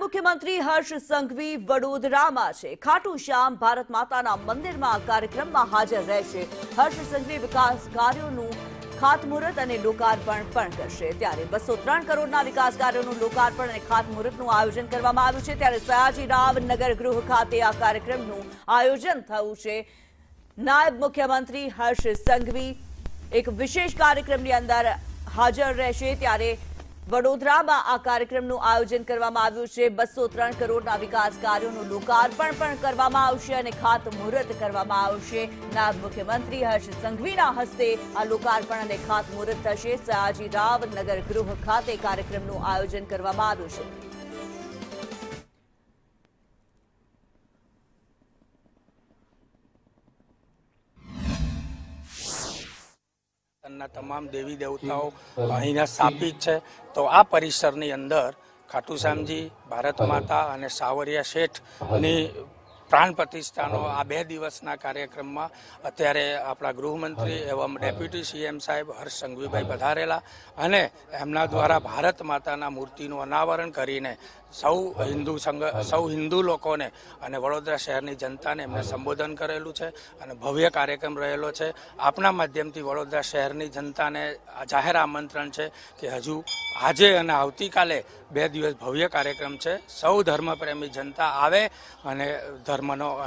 મુખ્યમંત્રી હર્ષ સંઘવી વડોદરામાં છે। ખાટુ શ્યામ ભારત માતાના મંદિરમાં કાર્યક્રમમાં હાજર રહેશે। હર્ષ સંઘવી વિકાસ કાર્યોનું ખાતમુહૂર્ત અને લોકાર્પણ પણ કરશે। ત્યારે 203 કરોડના વિકાસ કાર્યોનું લોકાર્પણ અને ખાતમુહૂર્તનું આયોજન કરવામાં આવ્યું છે। ત્યારે સયાજીરાવ નગર ગૃહ ખાતે આ કાર્યક્રમનું આયોજન થયું છે। નાયબ મુખ્યમંત્રી હર્ષ સંઘવી એક વિશેષ કાર્યક્રમની અંદર હાજર રહેશે। ત્યારે વડોદરામાં આ કાર્યક્રમનું આયોજન કરવામાં આવ્યું છે। 203 કરોડના વિકાસ કાર્યોનું લોકાર્પણ પણ કરવામાં આવશે અને ખાતમુહૂર્ત કરવામાં આવશે। નાયબ મુખ્યમંત્રી હર્ષ સંઘવીના હસ્તે આ લોકાર્પણ અને ખાતમુહૂર્ત થશે। સયાજીરાવ નગર ગૃહ ખાતે કાર્યક્રમનું આયોજન કરવામાં આવ્યું છે। તમામ દેવી દેવતાઓ અહીંના સ્થાપિત છે। તો આ પરિસરની અંદર ખાટુ શ્યામજી, ભારત માતા અને સાવરિયા શેઠની પ્રાણ પ્રતિષ્ઠાનો આ 2 દિવસના કાર્યક્રમમાં અત્યારે આપણા ગૃહમંત્રી એવં ડેપ્યુટી સીએમ સાહેબ હર્ષ સંઘવીભાઈ પધારેલા અને એમના દ્વારા ભારત માતાના મૂર્તિનું અનાવરણ કરીને સૌ હિન્દુ લોકોને અને વડોદરા શહેરની જનતાને એમને સંબોધન કરેલું છે અને ભવ્ય કાર્યક્રમ રહેલો છે। આપના માધ્યમથી વડોદરા શહેરની જનતાને જાહેર આમંત્રણ છે કે હજુ આજે અને આવતીકાલે 2 દિવસ ભવ્ય કાર્યક્રમ છે। સૌ ધર્મપ્રેમી જનતા આવે અને ધર્મનો